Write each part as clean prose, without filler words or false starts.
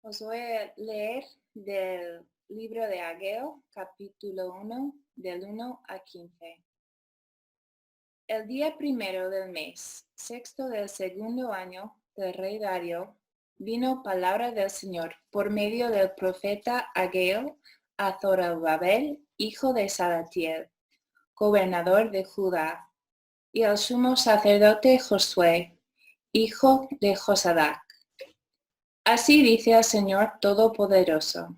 Os voy a leer del libro de Ageo, capítulo 1, del 1 a 15. El día primero del mes, sexto del segundo año del rey Darío, vino palabra del Señor por medio del profeta Ageo a Zorobabel, hijo de Salatiel, gobernador de Judá, y al sumo sacerdote Josué, hijo de Josadac. Así dice el Señor Todopoderoso.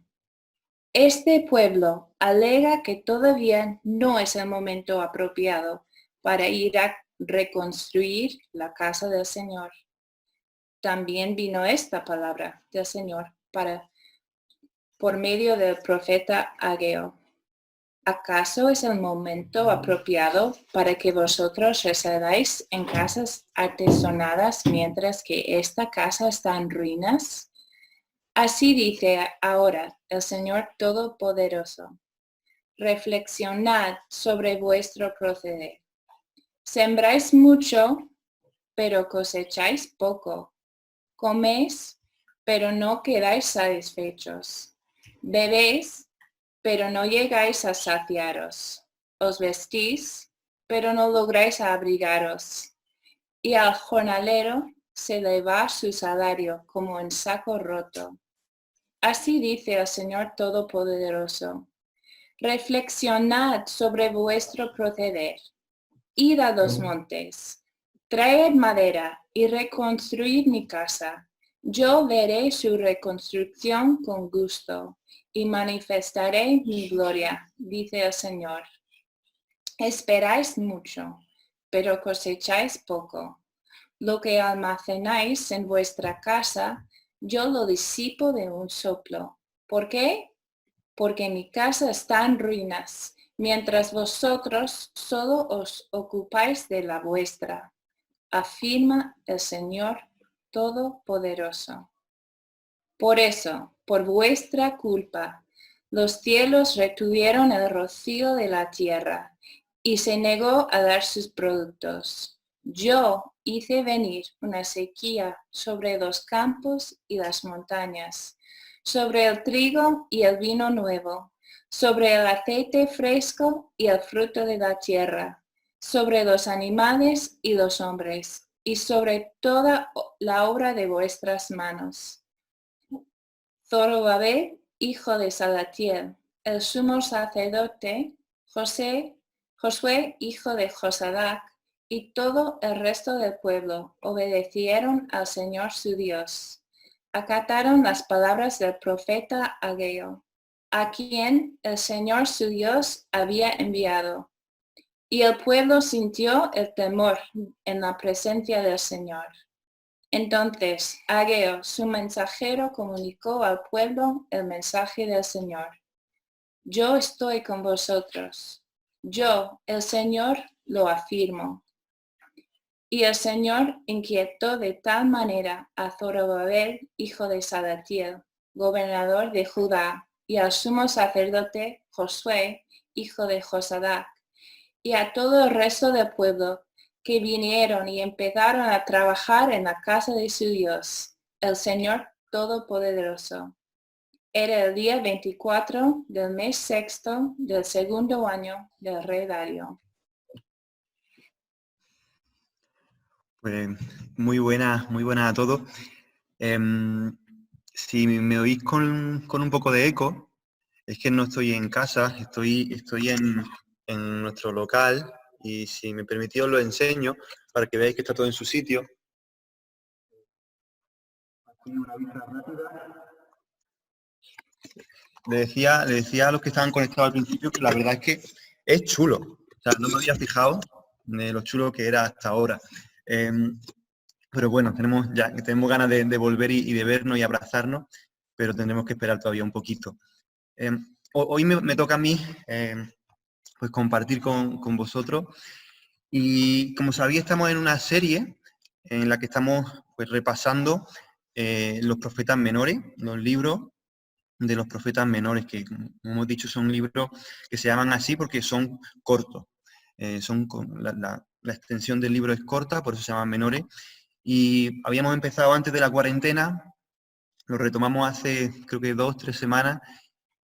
Este pueblo alega que todavía no es el momento apropiado para ir a reconstruir la casa del Señor. También vino esta palabra del Señor por medio del profeta Ageo. ¿Acaso es el momento apropiado para que vosotros residáis en casas artesonadas mientras que esta casa está en ruinas? Así dice ahora el Señor Todopoderoso. Reflexionad sobre vuestro proceder. Sembráis mucho, pero cosecháis poco. Coméis, pero no quedáis satisfechos. Bebéis, pero no llegáis a saciaros. Os vestís, pero no lográis abrigaros. Y al jornalero se le va su salario como en saco roto. Así dice el Señor Todopoderoso. Reflexionad sobre vuestro proceder. Id a los montes, traed madera y reconstruid mi casa. Yo veré su reconstrucción con gusto y manifestaré mi gloria, dice el Señor. Esperáis mucho, pero cosecháis poco. Lo que almacenáis en vuestra casa, yo lo disipo de un soplo. ¿Por qué? Porque mi casa está en ruinas, mientras vosotros solo os ocupáis de la vuestra, afirma el Señor Todopoderoso. Por eso, por vuestra culpa, los cielos retuvieron el rocío de la tierra y se negó a dar sus productos. Yo hice venir una sequía sobre los campos y las montañas, sobre el trigo y el vino nuevo, sobre el aceite fresco y el fruto de la tierra, sobre los animales y los hombres, y sobre toda la obra de vuestras manos. Zorobabel, hijo de Salatiel, el sumo sacerdote, Josué, hijo de Josadac, y todo el resto del pueblo obedecieron al Señor su Dios. Acataron las palabras del profeta Ageo, a quien el Señor su Dios había enviado. Y el pueblo sintió el temor en la presencia del Señor. Entonces Ageo, su mensajero, comunicó al pueblo el mensaje del Señor. Yo estoy con vosotros. Yo, el Señor, lo afirmo. Y el Señor inquietó de tal manera a Zorobabel, hijo de Salatiel, gobernador de Judá, y al sumo sacerdote Josué, hijo de Josadac, y a todo el resto del pueblo, que vinieron y empezaron a trabajar en la casa de su Dios, el Señor Todopoderoso. Era el día 24 del mes sexto del segundo año del rey Darío. Pues muy buenas a todos. Si me oís con un poco de eco, es que no estoy en casa, estoy en nuestro local, y si me permitís os lo enseño para que veáis que está todo en su sitio. Aquí una vista rápida. Le decía a los que estaban conectados al principio que la verdad es que es chulo. O sea, no me había fijado de lo chulo que era hasta ahora. Pero bueno, tenemos ganas de volver y de vernos y abrazarnos, pero tendremos que esperar todavía un poquito. Hoy me toca a mí pues compartir con vosotros, y como sabéis estamos en una serie en la que estamos pues repasando los profetas menores, los libros de los profetas menores, que como hemos dicho son libros que se llaman así porque son cortos. La extensión del libro es corta, por eso se llaman menores. Y habíamos empezado antes de la cuarentena Lo retomamos hace, creo que 2-3 semanas,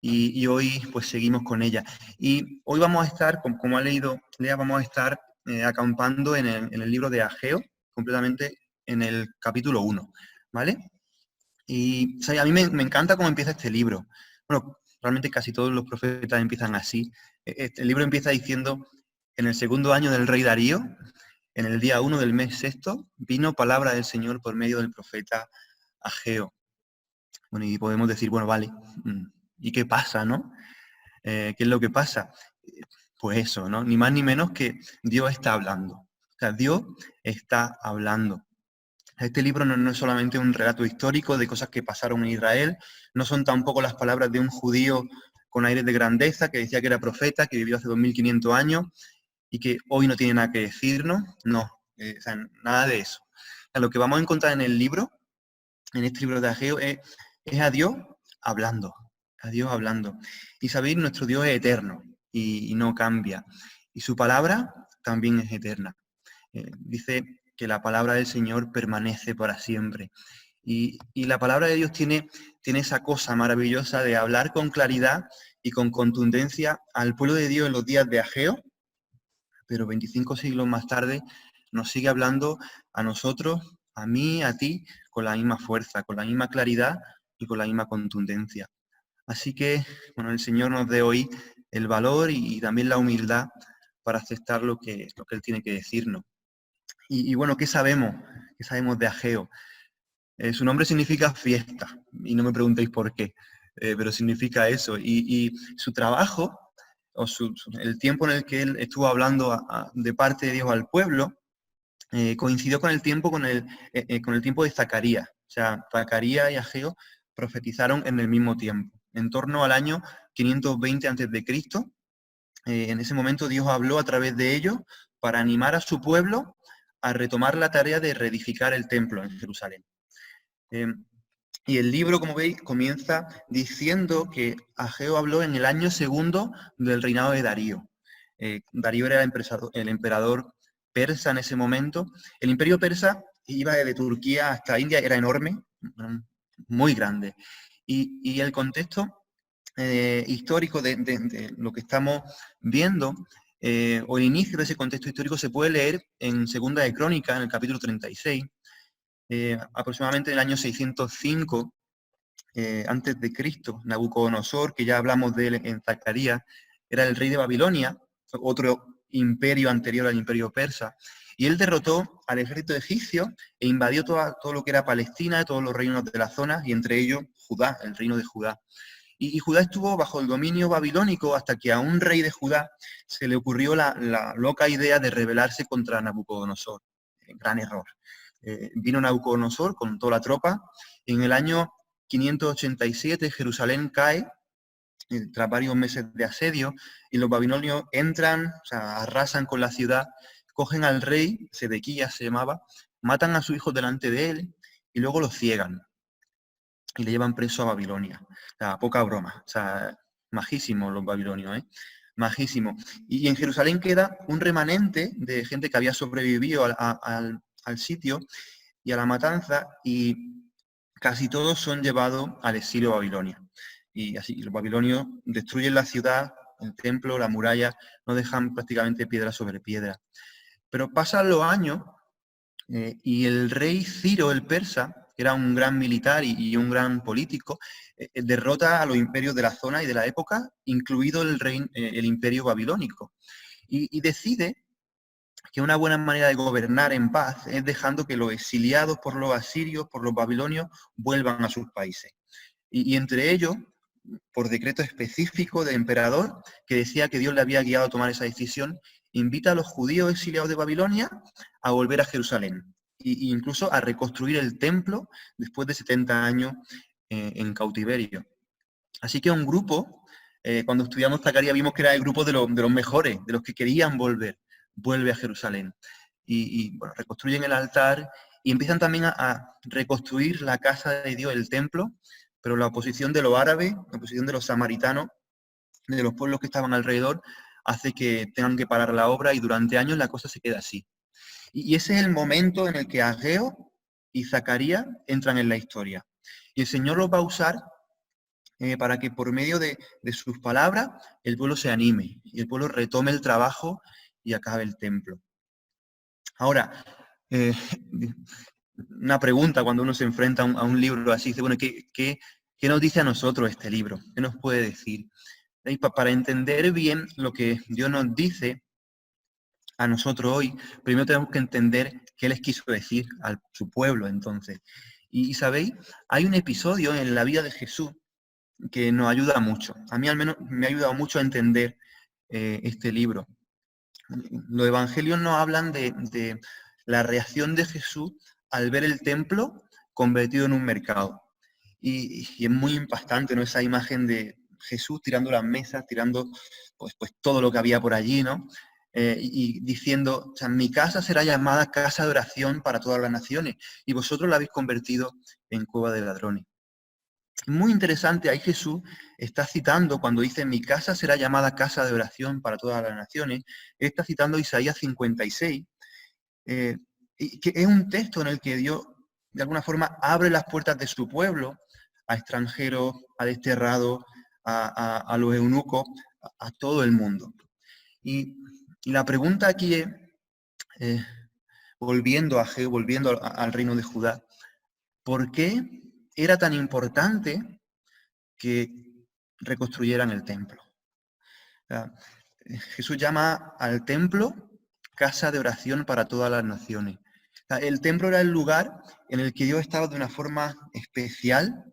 y hoy pues seguimos con ella. Y hoy vamos a estar, como ha leído Lea, vamos a estar acampando en el libro de Ageo, completamente en el capítulo 1, ¿vale? Y o sea, a mí me encanta cómo empieza este libro. Bueno, realmente casi todos los profetas empiezan así. El libro empieza diciendo, en el segundo año del rey Darío, en el día 1 del mes sexto, vino palabra del Señor por medio del profeta Ageo. Bueno, y podemos decir, bueno, vale, ¿y qué pasa, no? ¿Qué es lo que pasa? Pues eso, ¿no? Ni más ni menos que Dios está hablando. O sea, Dios está hablando. Este libro no es solamente un relato histórico de cosas que pasaron en Israel, no son tampoco las palabras de un judío con aires de grandeza que decía que era profeta, que vivió hace 2500 años y que hoy no tiene nada que decirnos. No, o sea, nada de eso. O sea, lo que vamos a encontrar en el libro, en este libro de Ageo, es a Dios hablando, a Dios hablando. Y sabéis, nuestro Dios es eterno y no cambia. Y su palabra también es eterna. Dice que la palabra del Señor permanece para siempre. Y la palabra de Dios tiene esa cosa maravillosa de hablar con claridad y con contundencia al pueblo de Dios en los días de Ageo, pero 25 siglos más tarde nos sigue hablando a nosotros, a mí, a ti, con la misma fuerza, con la misma claridad y con la misma contundencia. Así que, bueno, el Señor nos dé hoy el valor y también la humildad para aceptar lo que Él tiene que decirnos. Y bueno, ¿qué sabemos? ¿Qué sabemos de Ageo? Su nombre significa fiesta, y no me preguntéis por qué, pero significa eso. Y su trabajo, o el tiempo en el que él estuvo hablando de parte de Dios al pueblo, coincidió con el tiempo con el tiempo de Zacarías. O sea, Zacarías y Ageo profetizaron en el mismo tiempo, en torno al año 520 a.C. En ese momento Dios habló a través de ellos para animar a su pueblo a retomar la tarea de reedificar el templo en Jerusalén. Y el libro, como veis, comienza diciendo que Ageo habló en el año segundo del reinado de Darío. Darío era el emperador persa en ese momento. El imperio persa iba desde Turquía hasta India, era enorme, muy grande. Y el contexto histórico de lo que estamos viendo, o el inicio de ese contexto histórico, se puede leer en Segunda de Crónicas, en el capítulo 36, aproximadamente en el año 605 antes de Cristo. Nabucodonosor, que ya hablamos de él en Zacarías, era el rey de Babilonia, otro imperio anterior al imperio persa, y él derrotó al ejército egipcio e invadió todo lo que era Palestina, todos los reinos de la zona, y entre ellos Judá, el reino de Judá. Y Judá estuvo bajo el dominio babilónico hasta que a un rey de Judá se le ocurrió la loca idea de rebelarse contra Nabucodonosor. Gran error. Vino Nabucodonosor con toda la tropa. En el año 587 Jerusalén cae tras varios meses de asedio y los babilonios entran, o sea, arrasan con la ciudad, cogen al rey, Sedequías se llamaba, matan a su hijo delante de él y luego lo ciegan y le llevan preso a Babilonia. O sea, poca broma. O sea, majísimos los babilonios, ¿eh? Majísimo. Y en Jerusalén queda un remanente de gente que había sobrevivido al sitio y a la matanza, y casi todos son llevados al exilio a Babilonia. Y así, los babilonios destruyen la ciudad, el templo, la muralla, no dejan prácticamente piedra sobre piedra. Pero pasan los años y el rey Ciro el persa, que era un gran militar y un gran político, derrota a los imperios de la zona y de la época, incluido el imperio babilónico. Y decide que una buena manera de gobernar en paz es dejando que los exiliados por los asirios, por los babilonios, vuelvan a sus países. Y entre ellos, por decreto específico del emperador, que decía que Dios le había guiado a tomar esa decisión, invita a los judíos exiliados de Babilonia a volver a Jerusalén e incluso a reconstruir el templo después de 70 años en cautiverio. Así que un grupo, cuando estudiamos Zacarías vimos que era el grupo de los mejores, de los que querían volver, vuelve a Jerusalén. Y bueno, reconstruyen el altar y empiezan también a reconstruir la casa de Dios, el templo, pero la oposición de los árabes, la oposición de los samaritanos, de los pueblos que estaban alrededor, hace que tengan que parar la obra y durante años la cosa se queda así. Y ese es el momento en el que Ageo y Zacarías entran en la historia. Y el Señor los va a usar para que por medio de sus palabras el pueblo se anime y el pueblo retome el trabajo y acabe el templo. Ahora, una pregunta cuando uno se enfrenta a un libro así, dice, bueno, ¿qué nos dice a nosotros este libro? ¿Qué nos puede decir? Y para entender bien lo que Dios nos dice a nosotros hoy, primero tenemos que entender qué les quiso decir a su pueblo entonces. Y ¿sabéis? Hay un episodio en la vida de Jesús que nos ayuda mucho. A mí al menos me ha ayudado mucho a entender este libro. Los evangelios nos hablan de la reacción de Jesús al ver el templo convertido en un mercado. Y es muy impactante, ¿no? Esa imagen de Jesús tirando las mesas, tirando pues todo lo que había por allí, ¿no? Y diciendo, o sea, mi casa será llamada casa de oración para todas las naciones, y vosotros la habéis convertido en cueva de ladrones. Muy interesante, ahí Jesús está citando, cuando dice, mi casa será llamada casa de oración para todas las naciones, está citando Isaías 56, y que es un texto en el que Dios, de alguna forma, abre las puertas de su pueblo a extranjeros, a desterrados, a los eunucos, a todo el mundo. Y la pregunta aquí es, volviendo al reino de Judá, ¿por qué era tan importante que reconstruyeran el templo? O sea, Jesús llama al templo casa de oración para todas las naciones. O sea, el templo era el lugar en el que Dios estaba de una forma especial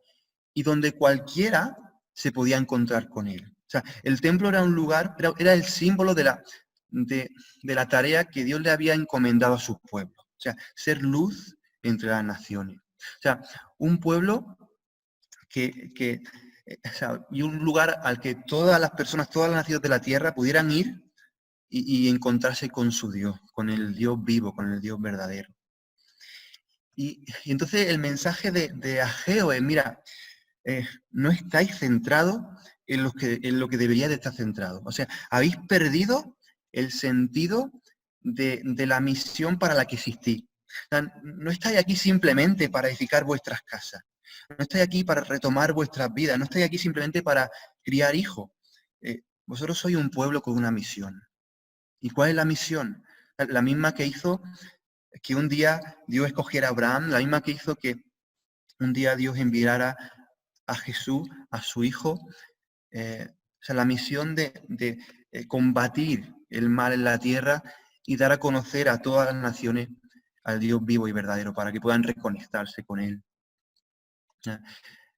y donde cualquiera se podía encontrar con él. O sea, el templo era un lugar, era el símbolo de la tarea que Dios le había encomendado a su pueblo. O sea, ser luz entre las naciones. O sea, un pueblo o sea, y un lugar al que todas las personas, todas las naciones de la tierra pudieran ir y encontrarse con su Dios, con el Dios vivo, con el Dios verdadero. Y entonces el mensaje de Ageo es, mira, no estáis centrados en lo que debería de estar centrado. O sea, habéis perdido el sentido de la misión para la que existís. O sea, no estáis aquí simplemente para edificar vuestras casas. No estáis aquí para retomar vuestras vidas. No estáis aquí simplemente para criar hijos. Vosotros sois un pueblo con una misión. ¿Y cuál es la misión? La misma que hizo que un día Dios escogiera a Abraham, la misma que hizo que un día Dios enviara a Jesús, a su Hijo, o sea, la misión de combatir el mal en la tierra y dar a conocer a todas las naciones al Dios vivo y verdadero, para que puedan reconectarse con Él.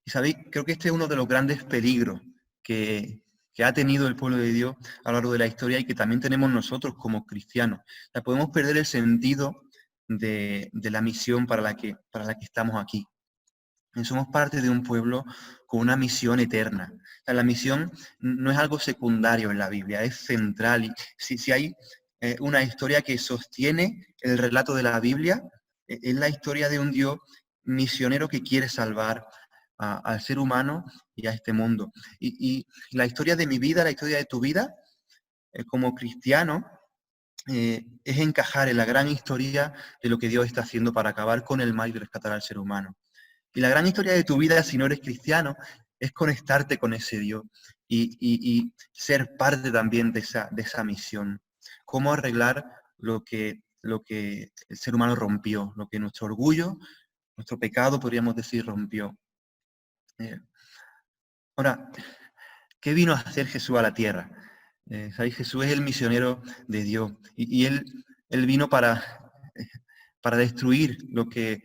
Y sabéis, creo que este es uno de los grandes peligros que ha tenido el pueblo de Dios a lo largo de la historia y que también tenemos nosotros como cristianos. O sea, podemos perder el sentido de la misión para la que estamos aquí. Somos parte de un pueblo con una misión eterna. O sea, la misión no es algo secundario en la Biblia, es central. Y si hay una historia que sostiene el relato de la Biblia, es la historia de un Dios misionero que quiere salvar al ser humano y a este mundo. Y la historia de mi vida, la historia de tu vida, como cristiano, es encajar en la gran historia de lo que Dios está haciendo para acabar con el mal y rescatar al ser humano. Y la gran historia de tu vida, si no eres cristiano, es conectarte con ese Dios y ser parte también de esa misión. Cómo arreglar lo que el ser humano rompió, lo que nuestro orgullo, nuestro pecado, podríamos decir, rompió. Ahora, ¿qué vino a hacer Jesús a la tierra? ¿Sabéis? Jesús es el misionero de Dios y él vino para destruir lo que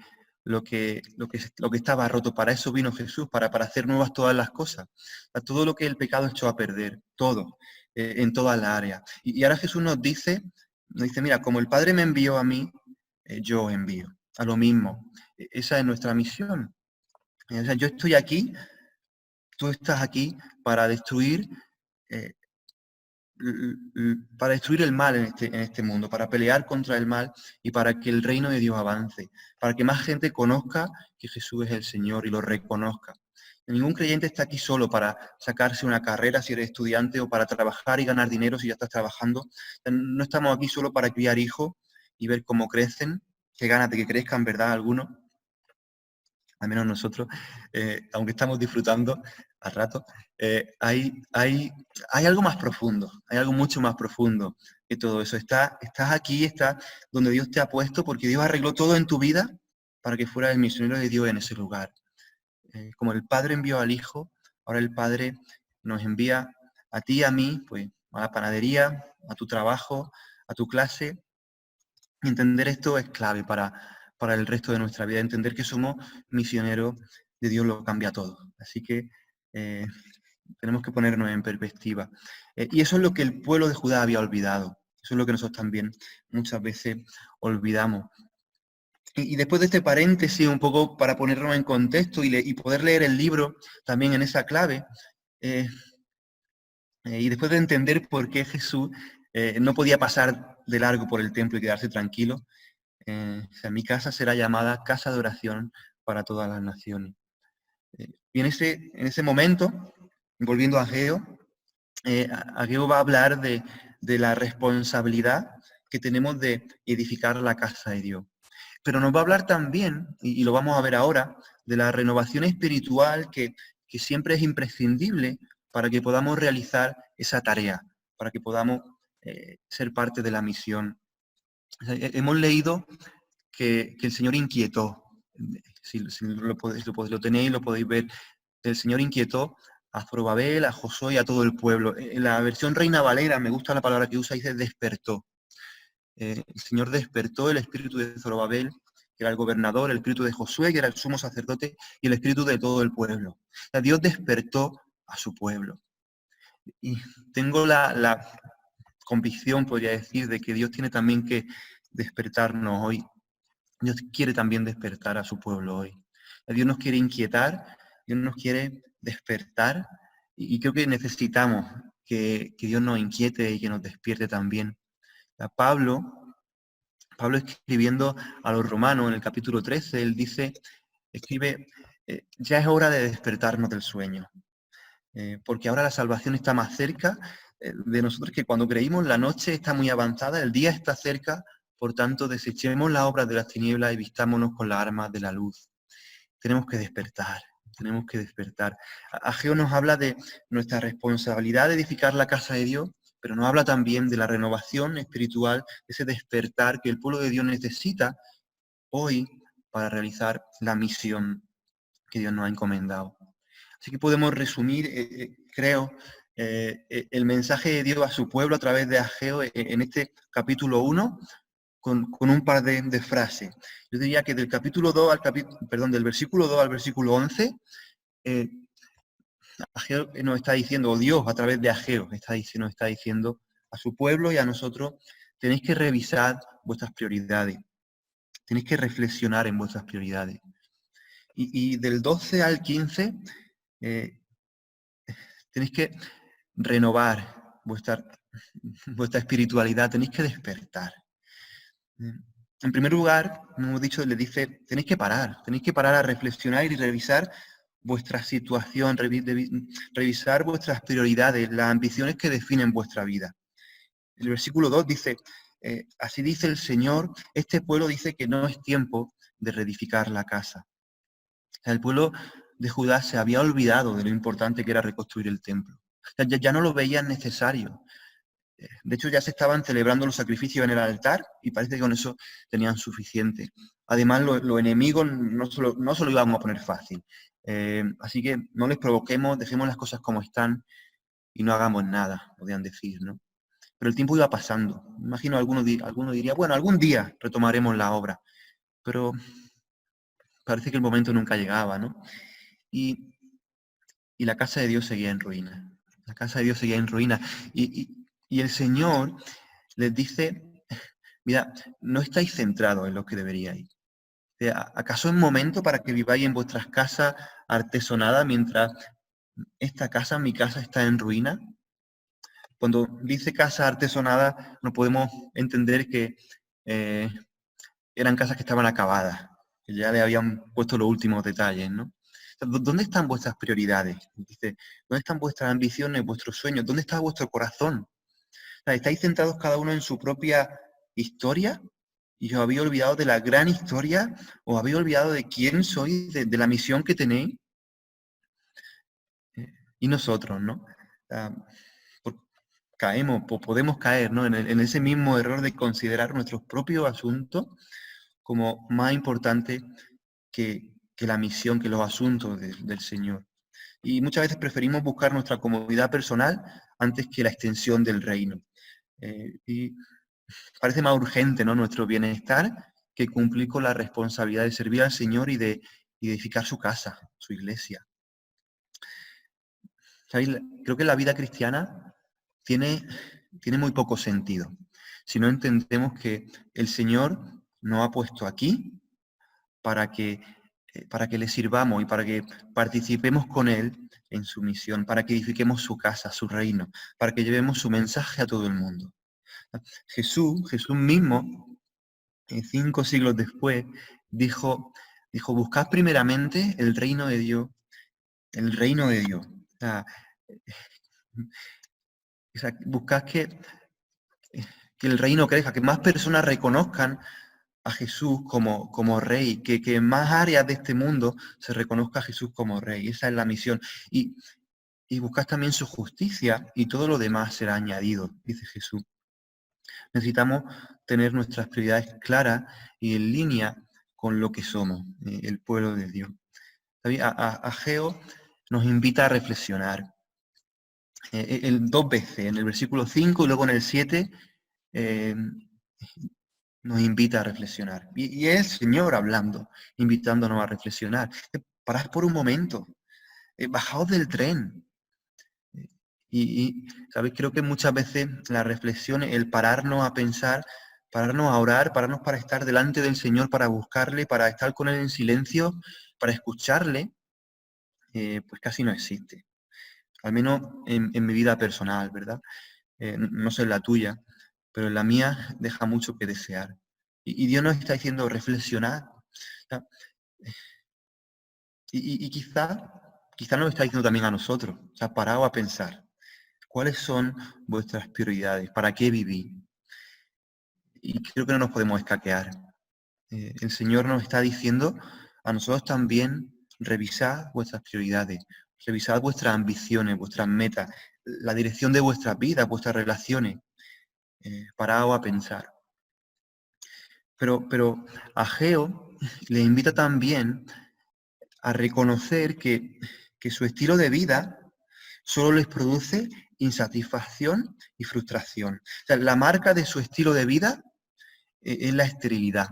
estaba roto. Para eso vino Jesús, para hacer nuevas todas las cosas. A todo lo que el pecado echó a perder, todo, en toda la área. Y ahora Jesús nos dice, mira, como el Padre me envió a mí, yo os envío. A lo mismo. Esa es nuestra misión. O sea, yo estoy aquí, tú estás aquí para destruir el mal en este mundo, para pelear contra el mal y para que el reino de Dios avance, para que más gente conozca que Jesús es el Señor y lo reconozca. Ningún creyente está aquí solo para sacarse una carrera si eres estudiante o para trabajar y ganar dinero si ya estás trabajando. No estamos aquí solo para criar hijos y ver cómo crecen, que ganas de que crezcan, ¿verdad? Algunos. al menos nosotros, aunque estamos disfrutando al rato, hay algo más profundo, hay algo mucho más profundo que todo eso. Estás aquí, estás donde Dios te ha puesto, porque Dios arregló todo en tu vida para que fueras el misionero de Dios en ese lugar. Como el Padre envió al Hijo, ahora el Padre nos envía a ti y a mí, pues, a la panadería, a tu trabajo, a tu clase. Entender esto es clave para el resto de nuestra vida. Entender que somos misioneros de Dios lo cambia todo. Así que tenemos que ponernos en perspectiva. Y eso es lo que el pueblo de Judá había olvidado. Eso es lo que nosotros también muchas veces olvidamos. Y después de este paréntesis, un poco para ponernos en contexto y poder leer el libro también en esa clave, y después de entender por qué Jesús no podía pasar de largo por el templo y quedarse tranquilo, o sea, mi casa será llamada casa de oración para todas las naciones. Y en ese momento, volviendo a Ageo, Ageo va a hablar de la responsabilidad que tenemos de edificar la casa de Dios. Pero nos va a hablar también, y lo vamos a ver ahora, de la renovación espiritual que siempre es imprescindible para que podamos realizar esa tarea, para que podamos ser parte de la misión. O sea, hemos leído que el Señor inquietó, si lo tenéis, lo podéis ver, el Señor inquietó a Zorobabel, a Josué y a todo el pueblo. En la versión Reina Valera, me gusta la palabra que usa, dice despertó. El Señor despertó el espíritu de Zorobabel, que era el gobernador, el espíritu de Josué, que era el sumo sacerdote, y el espíritu de todo el pueblo. O sea, Dios despertó a su pueblo. Y tengo la convicción, podría decir, de que Dios tiene también que despertarnos hoy. Dios quiere también despertar a su pueblo hoy. Dios nos quiere inquietar, Dios nos quiere despertar, y creo que necesitamos que Dios nos inquiete y que nos despierte también. Pablo escribiendo a los romanos en el capítulo 13, él escribe, ya es hora de despertarnos del sueño, porque ahora la salvación está más cerca de nosotros que cuando creímos. La noche está muy avanzada, el día está cerca, por tanto desechemos las obras de las tinieblas y vistámonos con las armas de la luz. Tenemos que despertar. Tenemos que despertar. Ageo nos habla de nuestra responsabilidad de edificar la casa de Dios, pero nos habla también de la renovación espiritual, ese despertar que el pueblo de Dios necesita hoy para realizar la misión que Dios nos ha encomendado. Así que podemos resumir, creo, el mensaje de Dios a su pueblo a través de Ageo en este capítulo 1 con un par de frases. Yo diría que del capítulo 2 del versículo 2 al versículo 11, Ageo nos está diciendo, o Dios a través de Ageo nos está diciendo a su pueblo y a nosotros: tenéis que revisar vuestras prioridades, tenéis que reflexionar en vuestras prioridades. Y del 12 al 15, tenéis que renovar vuestra espiritualidad, tenéis que despertar. En primer lugar, como hemos dicho, le dice, tenéis que parar a reflexionar y revisar vuestra situación, revisar vuestras prioridades, las ambiciones que definen vuestra vida. El versículo 2 dice, así dice el Señor, este pueblo dice que no es tiempo de reedificar la casa. O sea, el pueblo de Judá se había olvidado de lo importante que era reconstruir el templo. O sea, ya no lo veían necesario. De hecho, ya se estaban celebrando los sacrificios en el altar y parece que con eso tenían suficiente. Además, los enemigos no se lo iban a poner fácil. Así que no les provoquemos, dejemos las cosas como están y no hagamos nada, podrían decir, ¿no? Pero el tiempo iba pasando. Me imagino alguno diría, bueno, algún día retomaremos la obra. Pero parece que el momento nunca llegaba, ¿no? Y la casa de Dios seguía en ruina. La casa de Dios seguía en ruina. Y el Señor les dice, mira, no estáis centrados en lo que deberíais. ¿Acaso es momento para que viváis en vuestras casas artesonadas mientras esta casa, mi casa, está en ruina? Cuando dice casa artesonada, no podemos entender que eran casas que estaban acabadas, que ya le habían puesto los últimos detalles, ¿no? ¿Dónde están vuestras prioridades? Dice, ¿dónde están vuestras ambiciones, vuestros sueños? ¿Dónde está vuestro corazón? ¿Estáis centrados cada uno en su propia historia y os habéis olvidado de la gran historia, os habéis olvidado de quién sois, de la misión que tenéis. Y nosotros, ¿no? Ah, caemos, podemos caer, ¿no? En ese mismo error de considerar nuestros propios asuntos como más importantes que la misión, que los asuntos del Señor. Y muchas veces preferimos buscar nuestra comodidad personal antes que la extensión del reino. Y parece más urgente, ¿no?, nuestro bienestar que cumplir con la responsabilidad de servir al Señor y de edificar su casa, su iglesia. ¿Sabéis? Creo que la vida cristiana tiene muy poco sentido si no entendemos que el Señor nos ha puesto aquí para que le sirvamos y para que participemos con Él en su misión, para que edifiquemos su casa, su reino, para que llevemos su mensaje a todo el mundo. Jesús mismo, 5 siglos después, dijo, buscad primeramente el reino de Dios, el reino de Dios. O sea, buscad que el reino crezca, que más personas reconozcan a Jesús como rey, que en más áreas de este mundo se reconozca a Jesús como rey. Esa es la misión. Y buscad también su justicia y todo lo demás será añadido, dice Jesús. Necesitamos tener nuestras prioridades claras y en línea con lo que somos, el pueblo de Dios. Ageo nos invita a reflexionar. 2 veces, en el versículo 5 y luego en el 7, nos invita a reflexionar. Y es el Señor hablando, invitándonos a reflexionar. Parad por un momento, bajaos del tren. ¿Sabéis? Creo que muchas veces la reflexión, el pararnos a pensar, pararnos a orar, pararnos para estar delante del Señor, para buscarle, para estar con Él en silencio, para escucharle, pues casi no existe. Al menos en mi vida personal, ¿verdad? No sé en la tuya, pero en la mía deja mucho que desear. Y Dios nos está diciendo reflexionar. Y quizá nos está diciendo también a nosotros, o sea, parado a pensar, ¿cuáles son vuestras prioridades? ¿Para qué vivir? Y creo que no nos podemos escaquear. El Señor nos está diciendo a nosotros también, revisad vuestras prioridades, revisad vuestras ambiciones, vuestras metas, la dirección de vuestras vidas, vuestras relaciones. Parado a pensar. Pero Ageo le invita también a reconocer que su estilo de vida solo les produce insatisfacción y frustración. O sea, la marca de su estilo de vida es la esterilidad.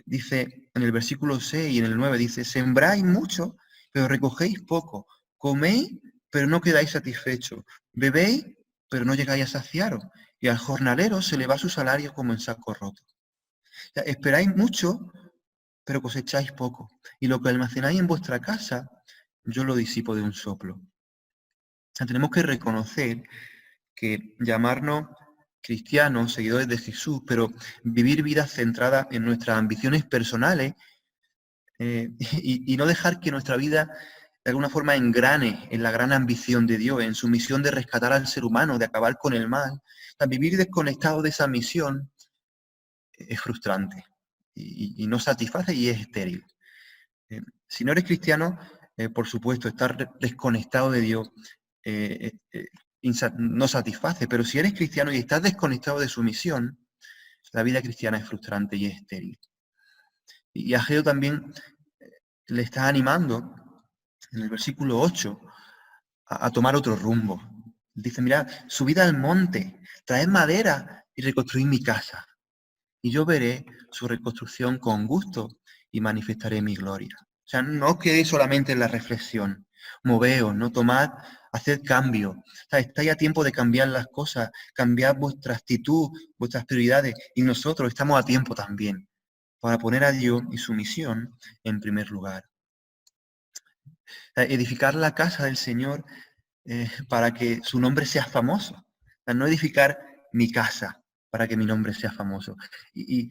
Dice en el versículo 6 y en el 9, dice, sembráis mucho, pero recogéis poco. Coméis, pero no quedáis satisfechos. Bebéis, pero no llegáis a saciaros. Y al jornalero se le va su salario como en saco roto. O sea, esperáis mucho, pero cosecháis poco. Y lo que almacenáis en vuestra casa, yo lo disipo de un soplo. O sea, tenemos que reconocer que llamarnos cristianos, seguidores de Jesús, pero vivir vidas centradas en nuestras ambiciones personales y no dejar que nuestra vida de alguna forma engrane en la gran ambición de Dios, en su misión de rescatar al ser humano, de acabar con el mal. O sea, vivir desconectado de esa misión es frustrante y no satisface y es estéril. Si no eres cristiano, por supuesto, estar desconectado de Dios no satisface, pero si eres cristiano y estás desconectado de su misión, la vida cristiana es frustrante y es estéril. Y Ageo también le está animando en el versículo 8 a tomar otro rumbo. Dice, mirad, subid al monte, traed madera y reconstruid mi casa. Y yo veré su reconstrucción con gusto y manifestaré mi gloria. O sea, no quedéis solamente en la reflexión. Moveos, no tomad, haced cambio. O sea, estáis a tiempo de cambiar las cosas, cambiar vuestra actitud, vuestras prioridades. Y nosotros estamos a tiempo también para poner a Dios y su misión en primer lugar. O sea, edificar la casa del Señor para que su nombre sea famoso. O sea, no edificar mi casa para que mi nombre sea famoso. Y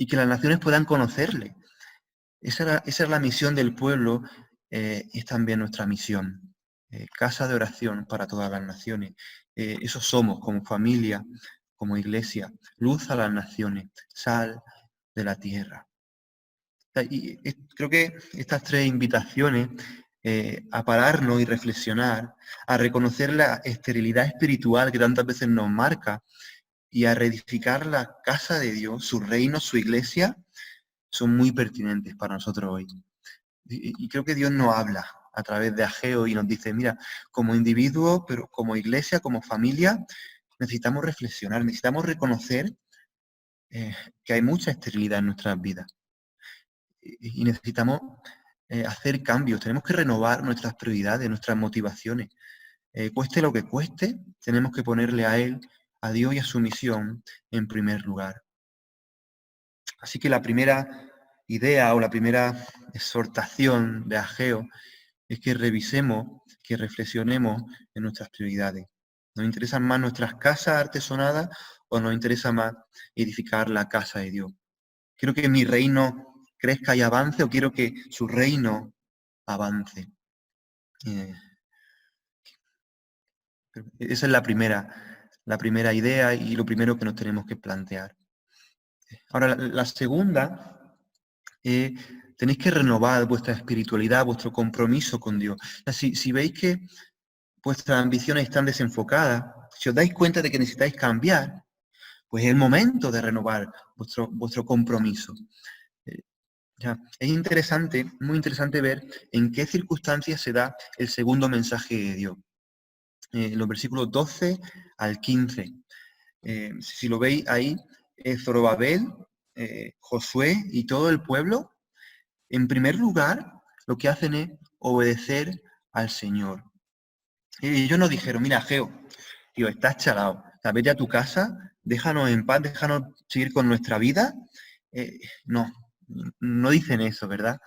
que las naciones puedan conocerle. Esa es la misión del pueblo, es también nuestra misión. Casa de oración para todas las naciones. Eso somos como familia, como iglesia, luz a las naciones, sal de la tierra. Y creo que estas tres invitaciones a pararnos y reflexionar, a reconocer la esterilidad espiritual que tantas veces nos marca y a reedificar la casa de Dios, su reino, su iglesia, son muy pertinentes para nosotros hoy. Y creo que Dios nos habla a través de Ageo y nos dice, mira, como individuos, pero como iglesia, como familia, necesitamos reflexionar, necesitamos reconocer que hay mucha esterilidad en nuestras vidas. Y necesitamos hacer cambios, tenemos que renovar nuestras prioridades, nuestras motivaciones. Cueste lo que cueste, tenemos que ponerle a Él, a Dios y a su misión en primer lugar. Así que la primera idea o la primera exhortación de Ageo es que revisemos, que reflexionemos en nuestras prioridades. ¿Nos interesan más nuestras casas artesonadas o nos interesa más edificar la casa de Dios? Quiero que mi reino crezca y avance o quiero que su reino avance. Esa es la primera idea y lo primero que nos tenemos que plantear. Ahora, la segunda, tenéis que renovar vuestra espiritualidad, vuestro compromiso con Dios. Si veis que vuestras ambiciones están desenfocadas, si os dais cuenta de que necesitáis cambiar, pues es el momento de renovar vuestro compromiso. Es interesante, muy interesante ver en qué circunstancias se da el segundo mensaje de Dios. Los versículos 12 al 15. Si lo veis ahí, Zorobabel, Josué y todo el pueblo, en primer lugar, lo que hacen es obedecer al Señor. Y ellos nos dijeron, mira, Ageo, tío, estás chalado, vete a tu casa, déjanos en paz, déjanos seguir con nuestra vida. No dicen eso, ¿verdad?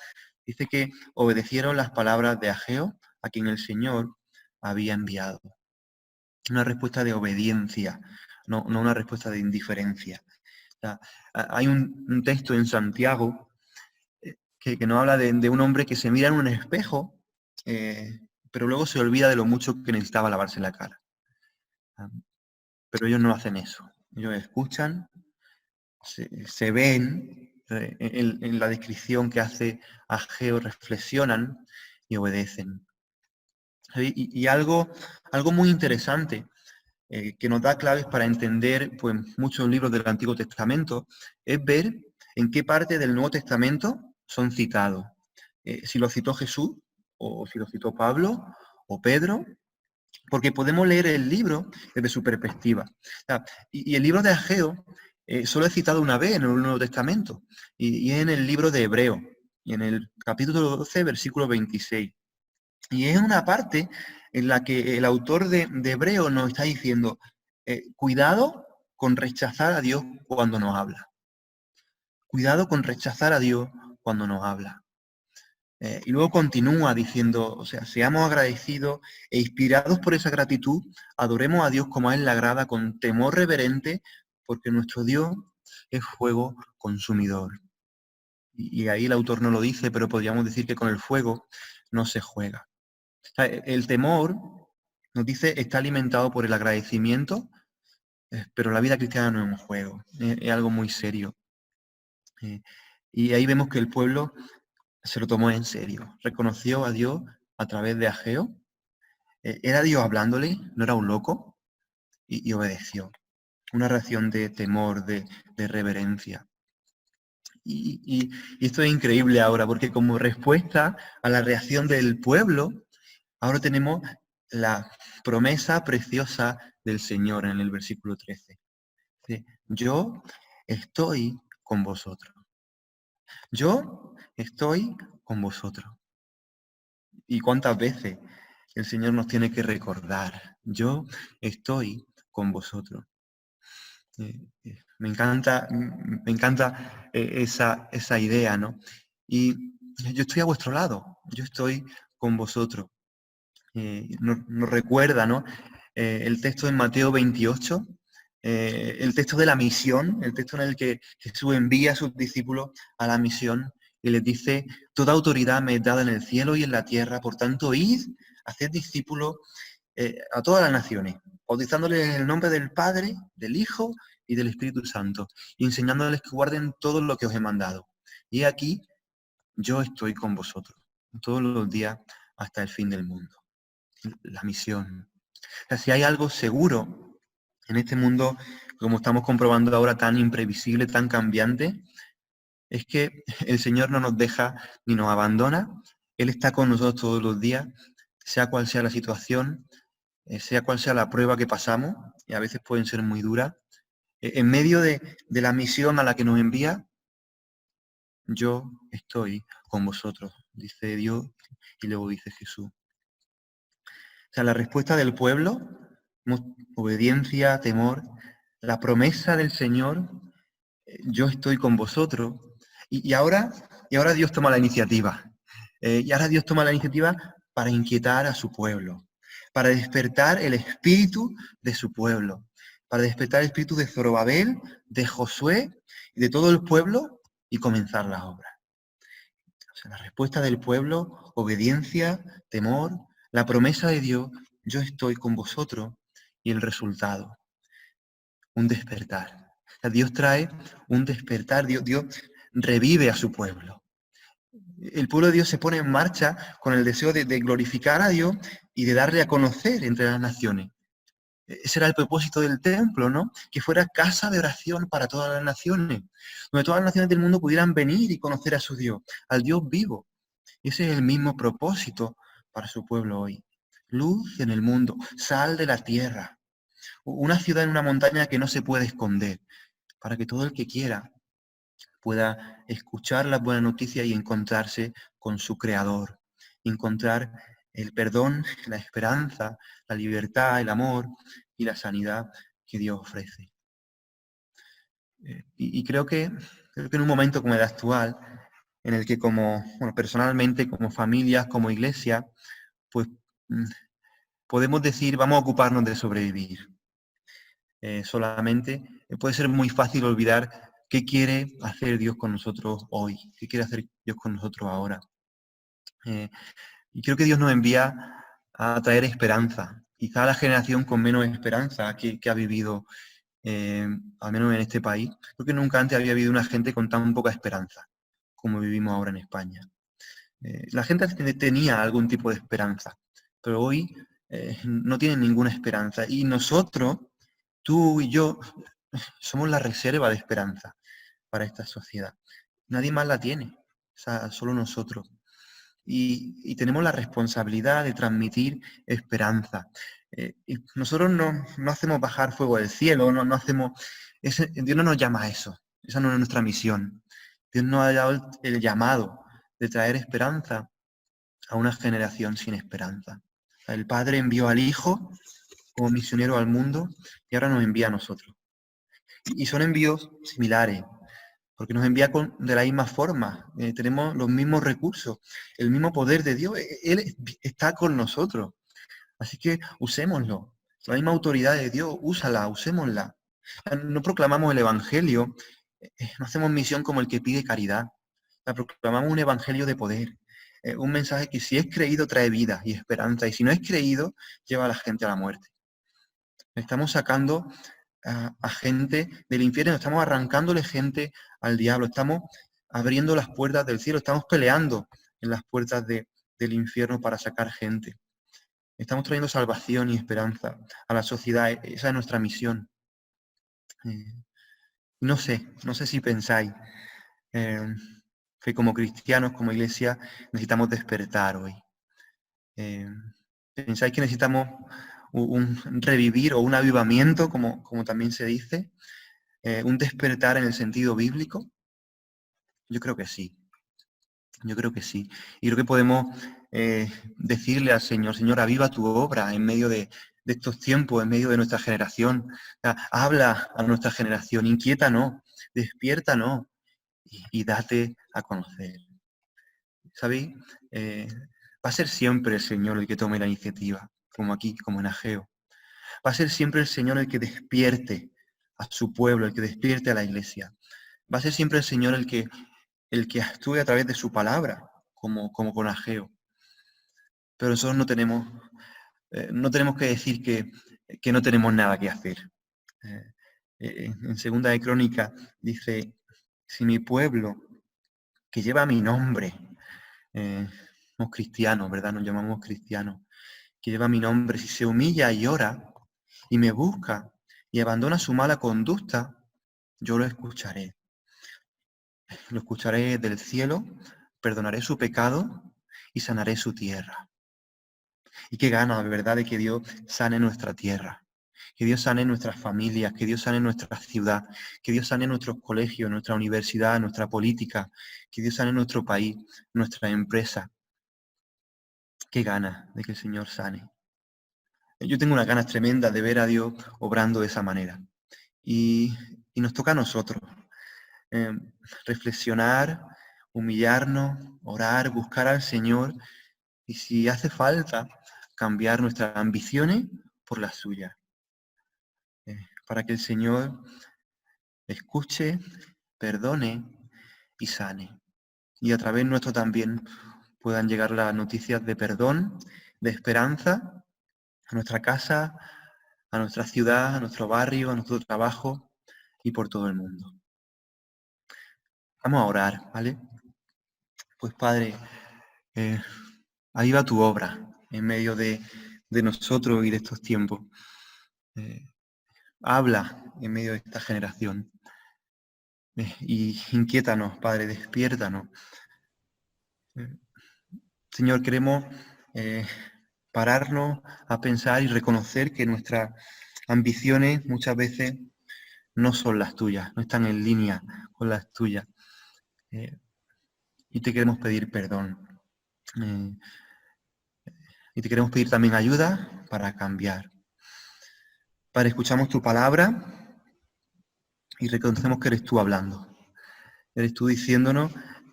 Dice que obedecieron las palabras de Ageo, a quien el Señor había enviado. Una respuesta de obediencia, no una respuesta de indiferencia. O sea, hay un texto en Santiago que nos habla de un hombre que se mira en un espejo, pero luego se olvida de lo mucho que necesitaba lavarse la cara. Pero ellos no hacen eso. Ellos escuchan, se ven en la descripción que hace Ageo, reflexionan y obedecen. Y algo muy interesante que nos da claves para entender pues, muchos libros del Antiguo Testamento es ver en qué parte del Nuevo Testamento son citados. Si lo citó Jesús, o si lo citó Pablo, o Pedro, porque podemos leer el libro desde su perspectiva. Y el libro de Ageo solo es citado una vez en el Nuevo Testamento, y es en el libro de Hebreo, y en el capítulo 12, versículo 26. Y es una parte en la que el autor de Hebreo nos está diciendo, cuidado con rechazar a Dios cuando nos habla. Cuidado con rechazar a Dios cuando nos habla. Y luego continúa diciendo, o sea, seamos agradecidos e inspirados por esa gratitud, adoremos a Dios como a Él le agrada con temor reverente, porque nuestro Dios es fuego consumidor. Y ahí el autor no lo dice, pero podríamos decir que con el fuego no se juega. O sea, el temor, nos dice, está alimentado por el agradecimiento, pero la vida cristiana no es un juego, es algo muy serio. Y ahí vemos que el pueblo se lo tomó en serio, reconoció a Dios a través de Ageo, era Dios hablándole, no era un loco, y obedeció. Una reacción de temor, de reverencia. Y esto es increíble ahora, porque como respuesta a la reacción del pueblo, ahora tenemos la promesa preciosa del Señor en el versículo 13. Dice, yo estoy con vosotros. Yo estoy con vosotros. ¿Y cuántas veces el Señor nos tiene que recordar? Yo estoy con vosotros. Me encanta esa idea, ¿no? Y yo estoy a vuestro lado, yo estoy con vosotros. Nos recuerda, ¿no? El texto en Mateo 28, el texto de la misión, el texto en el que Jesús envía a sus discípulos a la misión y les dice, toda autoridad me es dada en el cielo y en la tierra, por tanto, id, haced discípulos a todas las naciones, bautizándoles en el nombre del Padre, del Hijo y del Espíritu Santo, y enseñándoles que guarden todo lo que os he mandado. Y aquí yo estoy con vosotros todos los días hasta el fin del mundo. La misión. O sea, si hay algo seguro en este mundo, como estamos comprobando ahora, tan imprevisible, tan cambiante, es que el Señor no nos deja ni nos abandona. Él está con nosotros todos los días, sea cual sea la situación, sea cual sea la prueba que pasamos, y a veces pueden ser muy duras. En medio de la misión a la que nos envía, yo estoy con vosotros, dice Dios, y luego dice Jesús. O sea, la respuesta del pueblo, obediencia, temor, la promesa del Señor, yo estoy con vosotros. Y ahora Dios toma la iniciativa. Y ahora Dios toma la iniciativa para inquietar a su pueblo, para despertar el espíritu de su pueblo, para despertar el espíritu de Zorobabel, de Josué y de todo el pueblo y comenzar la obra. O sea, la respuesta del pueblo, obediencia, temor, la promesa de Dios, yo estoy con vosotros, y el resultado, un despertar. O sea, Dios trae un despertar, Dios revive a su pueblo. El pueblo de Dios se pone en marcha con el deseo de glorificar a Dios y de darle a conocer entre las naciones. Ese era el propósito del templo, ¿no? Que fuera casa de oración para todas las naciones, donde todas las naciones del mundo pudieran venir y conocer a su Dios, al Dios vivo. Ese es el mismo propósito para su pueblo hoy. Luz en el mundo, sal de la tierra, una ciudad en una montaña que no se puede esconder, para que todo el que quiera pueda escuchar las buenas noticias y encontrarse con su Creador, encontrar el perdón, la esperanza, la libertad, el amor y la sanidad que Dios ofrece. Y creo que en un momento como el actual, en el que personalmente, como familias, como iglesia, pues podemos decir, vamos a ocuparnos de sobrevivir. Solamente puede ser muy fácil olvidar qué quiere hacer Dios con nosotros hoy, qué quiere hacer Dios con nosotros ahora. Y creo que Dios nos envía a traer esperanza. Quizá la generación con menos esperanza que ha vivido, al menos en este país, creo que nunca antes había habido una gente con tan poca esperanza como vivimos ahora en España. La gente tenía algún tipo de esperanza, pero hoy no tienen ninguna esperanza. Y nosotros, tú y yo, somos la reserva de esperanza para esta sociedad. Nadie más la tiene, o sea, solo nosotros. Y tenemos la responsabilidad de transmitir esperanza. Y nosotros no hacemos bajar fuego del cielo, no hacemos... Dios no nos llama a eso, esa no es nuestra misión. Dios nos ha dado el llamado de traer esperanza a una generación sin esperanza. El Padre envió al Hijo como misionero al mundo y ahora nos envía a nosotros. Y son envíos similares, porque nos envía de la misma forma. Tenemos los mismos recursos, el mismo poder de Dios. Él está con nosotros. Así que usémoslo. La misma autoridad de Dios, úsala, usémosla. No proclamamos el Evangelio, no hacemos misión como el que pide caridad. Proclamamos un Evangelio de poder. Un mensaje que si es creído trae vida y esperanza, y si no es creído, lleva a la gente a la muerte. Estamos sacando a gente del infierno, estamos arrancándole gente al diablo, estamos abriendo las puertas del cielo, estamos peleando en las puertas del infierno para sacar gente. Estamos trayendo salvación y esperanza a la sociedad, esa es nuestra misión. No sé si pensáis que como cristianos, como iglesia, necesitamos despertar hoy. ¿Pensáis que necesitamos un revivir o un avivamiento, como también se dice? ¿Un despertar en el sentido bíblico? Yo creo que sí. Yo creo que sí. Y creo que podemos decirle al Señor, Señor, aviva tu obra en medio de estos tiempos, en medio de nuestra generación. Habla a nuestra generación, inquiétanos, despiértanos y date a conocer. ¿Sabéis? Va a ser siempre el Señor el que tome la iniciativa, como aquí, como en Ageo. Va a ser siempre el Señor el que despierte a su pueblo, el que despierte a la iglesia. Va a ser siempre el Señor el que actúe a través de su palabra, como con Ageo. Pero nosotros no tenemos que decir que que no tenemos nada que hacer. En Segunda de Crónicas dice, si mi pueblo, que lleva mi nombre, somos cristianos, ¿verdad? Nos llamamos cristianos, que lleva mi nombre, si se humilla y ora y me busca y abandona su mala conducta, yo lo escucharé. Lo escucharé del cielo, perdonaré su pecado y sanaré su tierra. Y qué gana, de verdad, de que Dios sane nuestra tierra, que Dios sane nuestras familias, que Dios sane nuestra ciudad, que Dios sane nuestros colegios, nuestra universidad, nuestra política, que Dios sane nuestro país, nuestra empresa. Qué gana de que el Señor sane. Yo tengo unas ganas tremendas de ver a Dios obrando de esa manera. Y nos toca a nosotros reflexionar, humillarnos, orar, buscar al Señor y si hace falta, cambiar nuestras ambiciones por las suyas. Para que el Señor escuche, perdone y sane. Y a través nuestro también puedan llegar las noticias de perdón, de esperanza, a nuestra casa, a nuestra ciudad, a nuestro barrio, a nuestro trabajo y por todo el mundo. Vamos a orar, ¿vale? Pues Padre, ahí va tu obra en medio de nosotros y de estos tiempos. Habla en medio de esta generación. Y inquiétanos, Padre, despiértanos. Señor, queremos pararnos a pensar y reconocer que nuestras ambiciones muchas veces no son las tuyas, no están en línea con las tuyas. Y te queremos pedir perdón. Y te queremos pedir también ayuda para cambiar. Padre, escuchamos tu palabra y reconocemos que eres tú hablando. Eres tú diciéndonos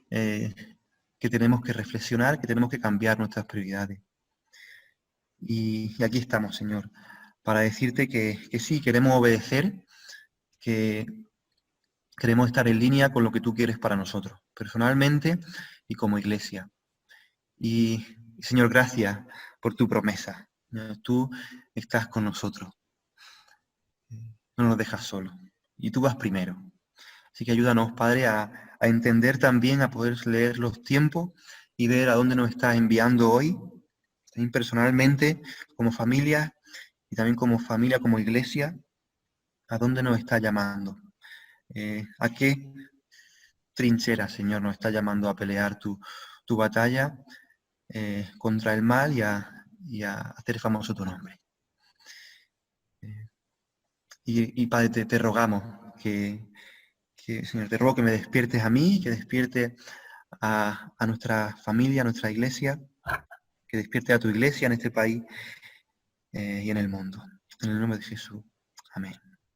que tenemos que reflexionar, que tenemos que cambiar nuestras prioridades. Y aquí estamos, Señor, para decirte que sí, queremos obedecer, que queremos estar en línea con lo que tú quieres para nosotros, personalmente y como iglesia. Y Señor, gracias por tu promesa. Tú estás con nosotros. No nos dejas solos. Y tú vas primero. Así que ayúdanos, Padre, a entender también, a poder leer los tiempos y ver a dónde nos estás enviando hoy, también personalmente, como familia, y también como familia, como iglesia, a dónde nos está llamando. ¿A qué trinchera, Señor, nos está llamando a pelear tu batalla contra el mal y a hacer famoso tu nombre? Y Padre, te rogamos que, Señor, te ruego que me despiertes a mí, que despiertes a nuestra familia, a nuestra iglesia, que despierte a tu iglesia en este país y en el mundo. En el nombre de Jesús. Amén.